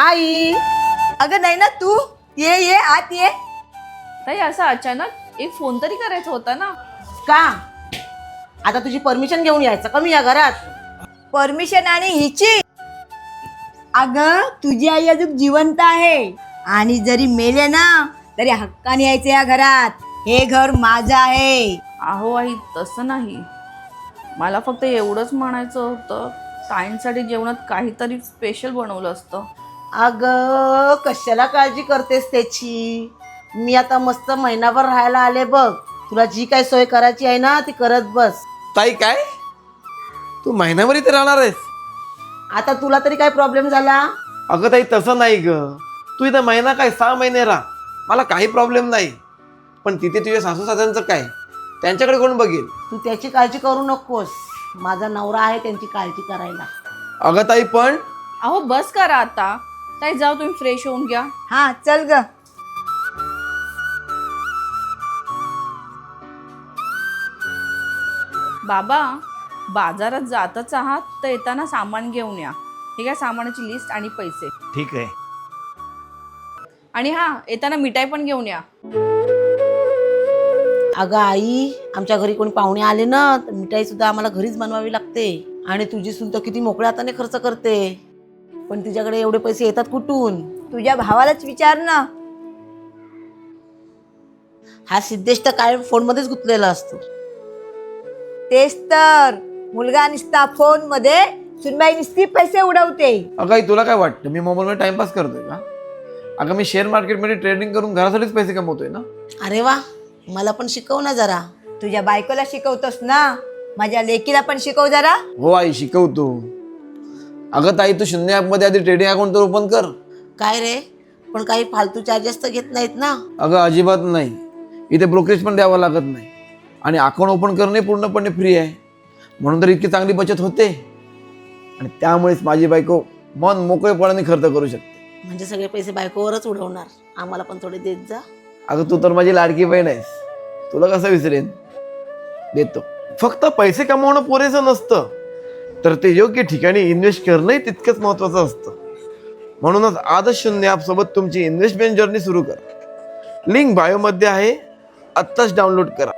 आई, अगं नाही ना, तू ये ये आत ये. ताई असं अचानक एक फोन तरी करायचा होता ना. का आता तुझी परमिशन घेऊन यायचं का मी या घरात? परमिशन आणि हिची. अगं तुझी आई अजून जिवंत आहे आणि जरी मेले ना तरी हक्काने यायचं या घरात. हे घर माझं आहे. अहो आई तसं नाही, मला फक्त एवढंच म्हणायचं होतं, ताईंसाठी जेवणात काहीतरी स्पेशल बनवलं असतं. अगं कशाला काळजी करतेस त्याची? मी आता मस्त महिनाभर राहायला आले बघ. तुला जी काय सोय करायची आहे ना ती करत बस. ताई काय तू महिनाभर इथे राहणार आहेस? आता तुला तरी काय प्रॉब्लेम झाला? अगं ताई तसं नाही ग, तू इथं महिना काय 6 महिने राहा, मला काही प्रॉब्लेम नाही. पण तिथे तुझ्या सासू सासऱ्यांचं काय, त्यांच्याकडे कोण बघेल? तू त्याची काळजी करू नकोस. माझा नवरा आहे त्यांची काळजी करायला. अगं ताई पण अहो बस करा आता. ताई जाऊ तुम्ही फ्रेश होऊन घ्या. हा चल ग. बाबा बाजारात जातच आहात तर येताना सामान घेऊन या. हे काय सामानाची लिस्ट आणि पैसे. ठीक आहे. आणि हा येताना मिठाई पण घेऊन या. अगं आई, आमच्या घरी कोणी पाहुणे आले ना तर मिठाई सुद्धा आम्हाला घरीच बनवावी लागते. आणि तुझी सून तर किती मोकळ्या हाताने खर्च करते, पण तिच्याकडे एवढे पैसे येतात कुठून? तुझ्या भावालाच विचार ना. हा सिद्धेश तर कायम फोनमध्येच गुंतलेला असतो. तेच तर, मुलगा निसता फोन मध्ये, सुनबाई निसती पैसे उडवते. अगं आई तुला काय वाटतं मी मोबाईलमध्ये टाइमपास करतोय का? अगं मी शेअर मार्केटमध्ये ट्रेडिंग करून घरासाठीच पैसे कमवतोय ना. अरे वा, मला पण शिकव ना जरा. तुझ्या बायकोला शिकवतोस ना, माझ्या लेकीला पण शिकव जरा. हो आई शिकवतो. अगं ताई तू शून्य ॲपमध्ये आधी ट्रेडिंग अकाउंट तर ओपन कर. काय रे, पण काही फालतू चार्जेस तर घेत नाहीत ना? अगं अजिबात नाही, इथे ब्रोकरेज पण द्यावं लागत नाही आणि अकाउंट ओपन करणे पूर्णपणे फ्री आहे. म्हणून तर इतकी चांगली बचत होते आणि त्यामुळेच माझी बायको मन मोकळेपणाने खर्च करू शकते. म्हणजे सगळे पैसे बायकोवरच उडवणार. आम्हाला पण थोडे देत जा. अगं तू तर माझी लाडकी बहीण आहेस, तुला कसं विसरेन? देतो. फक्त पैसे कमावणं पुरेसं नसतं, तर ते योग्य ठिकाणी इन्व्हेस्ट करणंही तितकंच महत्त्वाचं असतं. म्हणूनच आजच शून्य ॲपसोबत तुमची इन्व्हेस्टमेंट जर्नी सुरू करा. लिंक बायोमध्ये आहे, आत्ताच डाउनलोड करा.